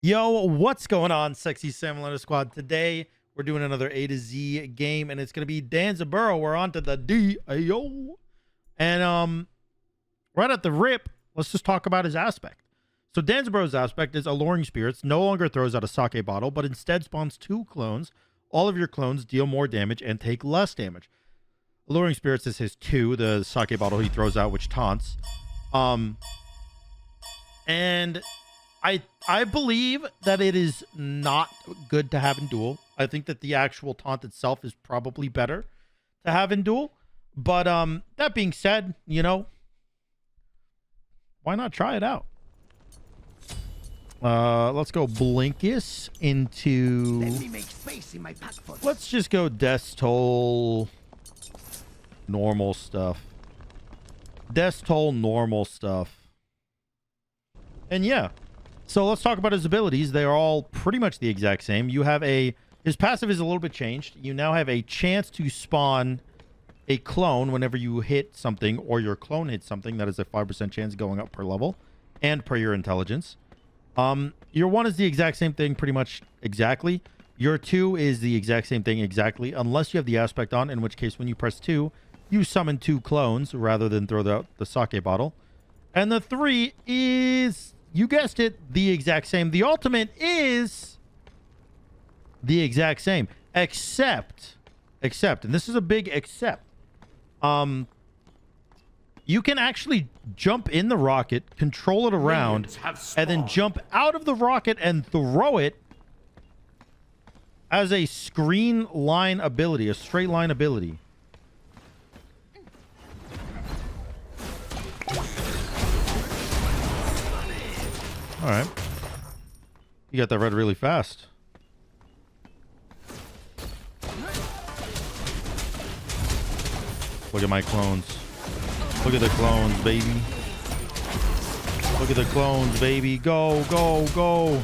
Yo, what's going on, Sexy Simulator Squad? Today, we're doing another A to Z game, and it's going to be Danzaburou. We're on to the D. Yo. And right at the rip, let's just talk about his aspect. So Danzaburou's aspect is Alluring Spirits no longer throws out a sake bottle, but instead spawns 2 clones. All of your clones deal more damage and take less damage. Alluring Spirits is his 2, the sake bottle he throws out, which taunts. And I believe that it is not good to have in Duel. I think that the actual taunt itself is probably better to have in Duel. But that being said, you know, why not try it out? Let's go Blinkus into... Let me make space in my pack for this. Let's just go Death Toll, normal stuff. Death Toll, normal stuff. And yeah. So let's talk about his abilities. They are all pretty much the exact same. You have his passive is a little bit changed. You now have a chance to spawn a clone whenever you hit something or your clone hits something. That is a 5% chance going up per level and per your intelligence. Your 1 is the exact same thing, pretty much exactly. Your 2 is the exact same thing exactly, unless you have the aspect on, in which case when you press 2, you summon 2 clones rather than throw out the sake bottle. And the 3 is... you guessed it, the exact same. The ultimate is the exact same, except, and this is a big except. You can actually jump in the rocket, control it around, and then jump out of the rocket and throw it as a screen line ability, a straight line ability. All right. You got that red really fast. Look at my clones. Look at the clones, baby. Look at the clones, baby. Go, go, go.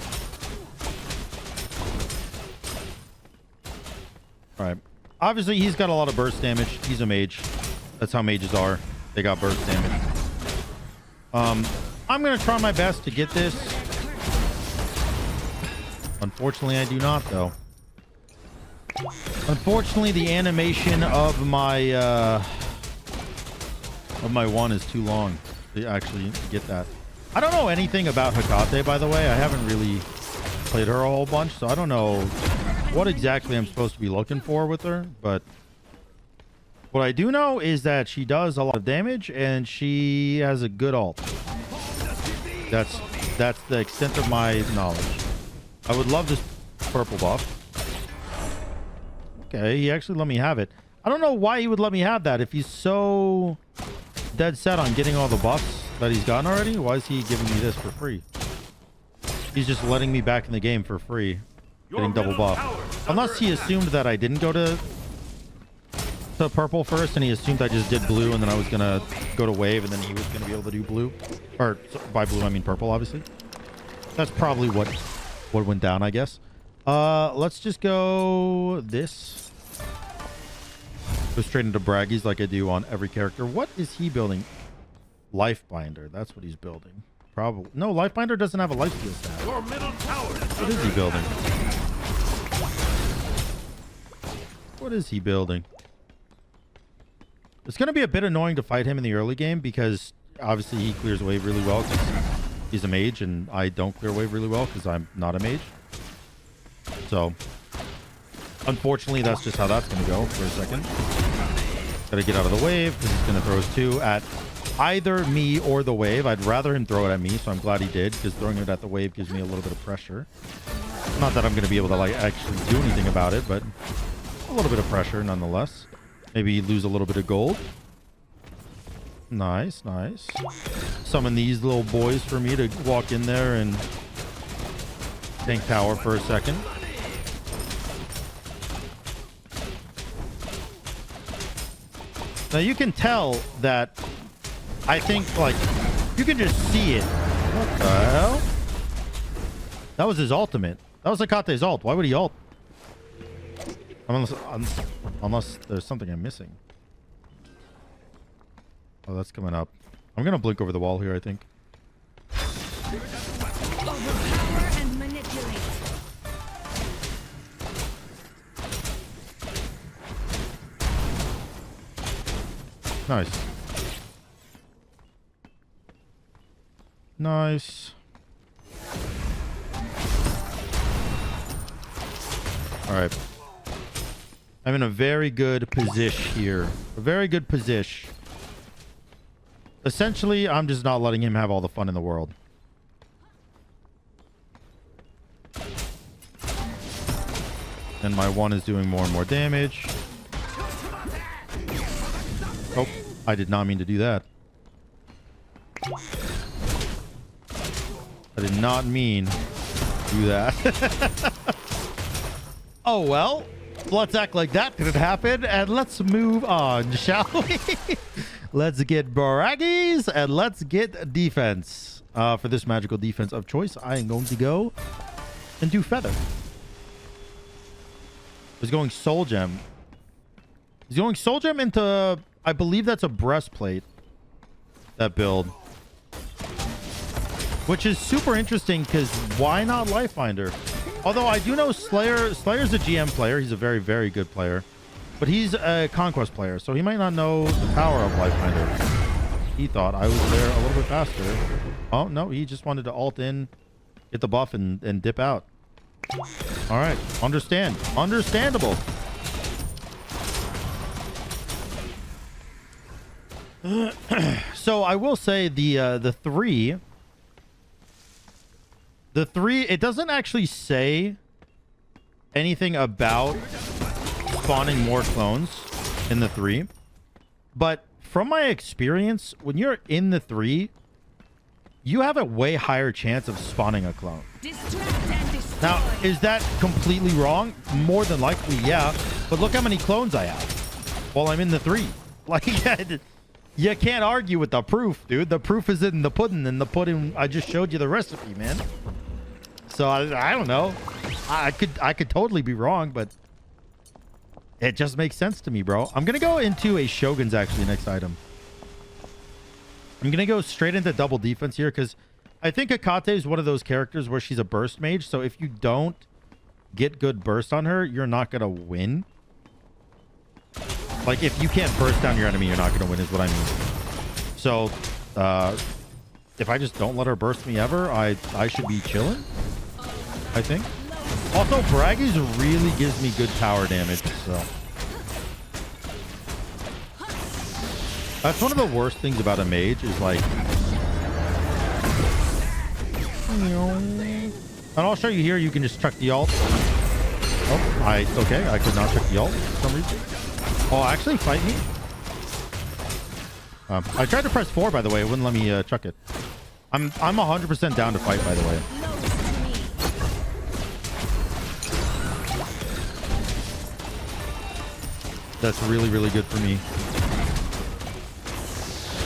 All right. Obviously, he's got a lot of burst damage. He's a mage. That's how mages are. They got burst damage. I'm going to try my best to get this. Unfortunately, I do not, though. Unfortunately, the animation of my 1 is too long to actually get that. I don't know anything about Hecate, by the way. I haven't really played her a whole bunch, so I don't know what exactly I'm supposed to be looking for with her. But what I do know is that she does a lot of damage, and she has a good ult. That's the extent of my knowledge. I would love this purple buff. Okay, he actually let me have it. I don't know why he would let me have that if he's so dead set on getting all the buffs that he's gotten already. Why is he giving me this for free? He's just letting me back in the game for free, getting double buff. Unless he assumed that I didn't go to purple first, and he assumed I just did blue, and then I was gonna go to wave, and then he was gonna be able to do blue. Or by blue I mean purple, obviously. That's probably what went down, I guess. Let's just go this. Go straight into Braggies like I do on every character. What is he building? Lifebinder. That's what he's building. Probably. No, Lifebinder doesn't have a life steal stat. Your middle tower. What is he building? What is he building? It's going to be a bit annoying to fight him in the early game because obviously he clears wave really well because he's a mage, and I don't clear wave really well because I'm not a mage. So, unfortunately, that's just how that's going to go for a second. Got to get out of the wave because he's going to throw his 2 at either me or the wave. I'd rather him throw it at me, so I'm glad he did, because throwing it at the wave gives me a little bit of pressure. Not that I'm going to be able to like actually do anything about it, but a little bit of pressure nonetheless. Maybe lose a little bit of gold. Nice, nice. Summon these little boys for me to walk in there and tank tower for a second. Now you can tell that I think, like, you can just see it. What the hell? That was his ultimate. That was Hecate's ult. Why would he ult? Unless there's something I'm missing. Oh, that's coming up. I'm gonna blink over the wall here, I think. Nice. Nice. All right. I'm in a very good position here. A very good position. Essentially, I'm just not letting him have all the fun in the world. And my one is doing more and more damage. Oh, I did not mean to do that. I did not mean to do that. Oh, well. Let's act like that didn't happen. And let's move on, shall we? Let's get braggies and let's get defense. For this magical defense of choice, I am going to go and do feather. He's going soul gem. He's going soul gem into, I believe that's a breastplate. That build. Which is super interesting because why not Lifefinder? Although I do know Slayer's a GM player. He's a very, very good player. But he's a Conquest player, so he might not know the power of Lifefinder. He thought I was there a little bit faster. Oh, no, he just wanted to ult in, get the buff, and dip out. All right, understandable. So I will say the three, it doesn't actually say anything about spawning more clones in the 3, but from my experience, when you're in the 3, you have a way higher chance of spawning a clone. Now, is that completely wrong? More than likely, yeah. But look how many clones I have while I'm in the 3. Like, you can't argue with the proof, dude. The proof is in the pudding, and the pudding, I just showed you the recipe, man. So I don't know. I could totally be wrong, but it just makes sense to me, bro. I'm gonna go into a Shogun's actually next item. I'm gonna go straight into double defense here because I think Akate is one of those characters where she's a burst mage. So if you don't get good burst on her, you're not gonna win. Like if you can't burst down your enemy, you're not gonna win is what I mean. So if I just don't let her burst me ever, I should be chilling, I think. Also, Braggies really gives me good tower damage, so. That's one of the worst things about a mage is like... And I'll show you here, you can just chuck the ult. Oh, okay, I could not chuck the ult for some reason. Oh, actually, fight me. I tried to press 4, by the way. It wouldn't let me chuck it. I'm 100% down to fight, by the way. That's really, really good for me.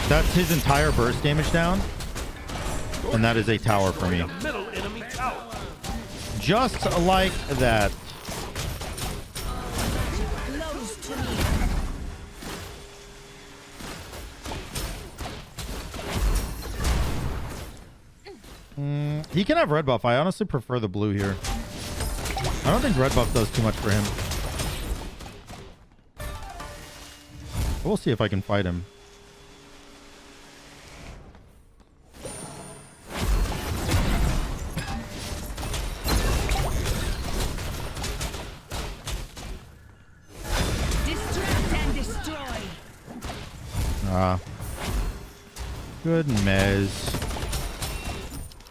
That's his entire burst damage down. And that is a tower for me. Just like that. He can have red buff. I honestly prefer the blue here. I don't think red buff does too much for him. We'll see if I can fight him. Distract and destroy. Good mez.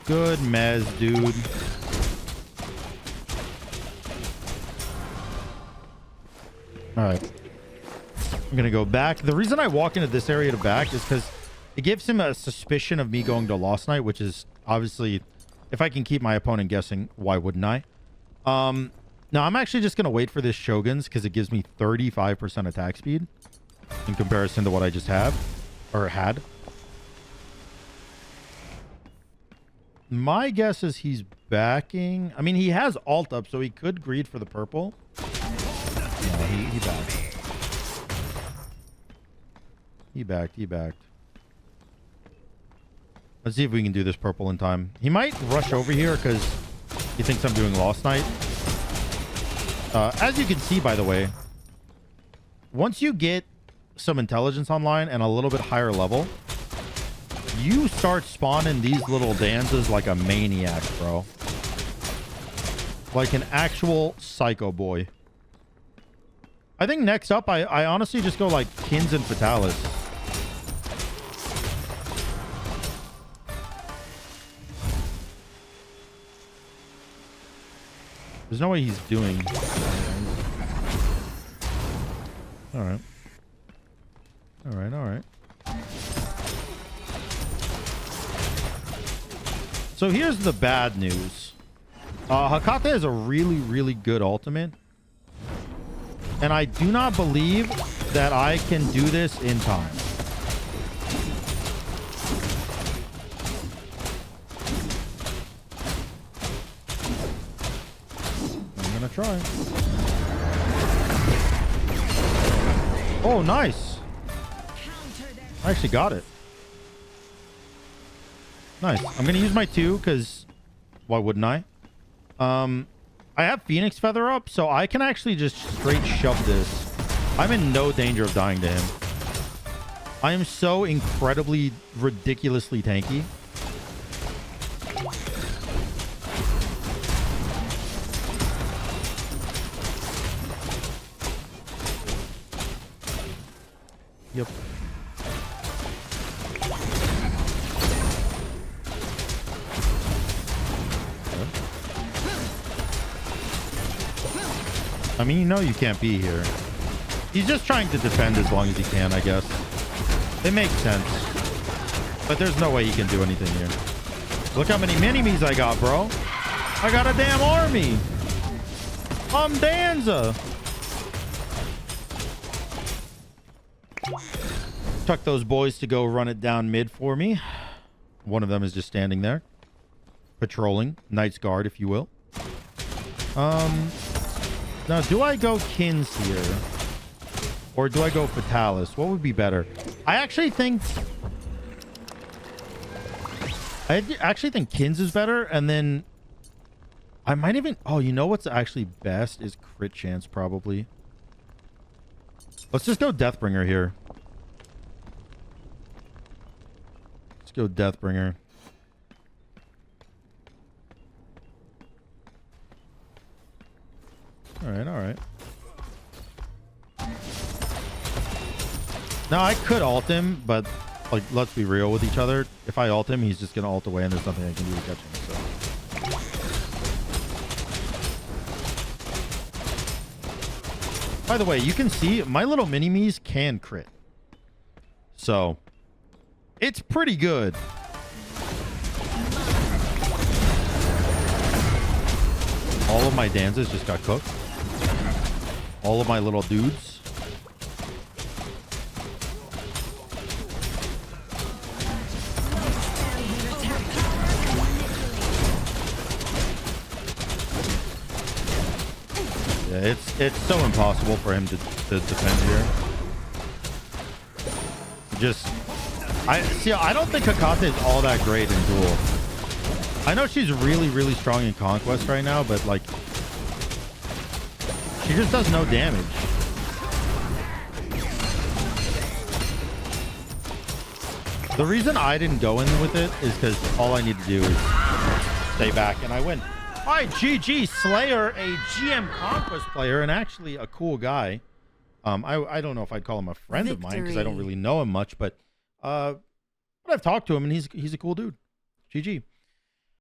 Good mez, dude. All right. I'm going to go back. The reason I walk into this area to back is because it gives him a suspicion of me going to Lost Night, which is obviously, if I can keep my opponent guessing, why wouldn't I? Now, I'm actually just going to wait for this Shogun's because it gives me 35% attack speed in comparison to what I just have, or had. My guess is he's backing. I mean, he has ult up, so he could greed for the purple. No, he backed. He backed. Let's see if we can do this purple in time. He might rush over here because he thinks I'm doing Lost Night. As you can see, by the way, once you get some intelligence online and a little bit higher level, you start spawning these little dances like a maniac, bro. Like an actual psycho boy. I think next up, I honestly just go like Kins and Fatalis. There's no way he's doing. All right. All right, all right. So here's the bad news. Hakata is a really, really good ultimate. And I do not believe that I can do this in time. I'm gonna try. Oh, nice. I actually got it. Nice. I'm gonna use my 2 because why wouldn't I? I have Phoenix Feather up, so I can actually just straight shove this. I'm in no danger of dying to him. I am so incredibly, ridiculously tanky. Yep. I mean, you know you can't be here. He's just trying to defend as long as he can, I guess. It makes sense. But there's no way he can do anything here. Look how many mini-me's I got, bro. I got a damn army. I'm Danza. Tuck those boys to go run it down mid for me. One of them is just standing there. Patrolling. Knight's Guard, if you will. Now, do I go Kins here? Or do I go Fatalis? What would be better? I actually think Kins is better. And then I might even... Oh, you know what's actually best is crit chance, probably. Let's just go Deathbringer here. Let's go Deathbringer. All right, all right. Now, I could ult him, but, like, let's be real with each other. If I ult him, he's just going to ult away, and there's nothing I can do to catch him. So. By the way, you can see my little mini-me's can crit. So, it's pretty good. All of my dances just got cooked. All of my little dudes. Yeah, it's so impossible for him to defend here. I don't think Hakata is all that great in Duel. I know she's really, really strong in Conquest right now, but like she just does no damage. The reason I didn't go in with it is because all I need to do is stay back and I win. All right, GG Slayer, a GM Conquest player and actually a cool guy. I don't know if I'd call him a friend of mine because I don't really know him much, but I've talked to him and he's a cool dude. GG.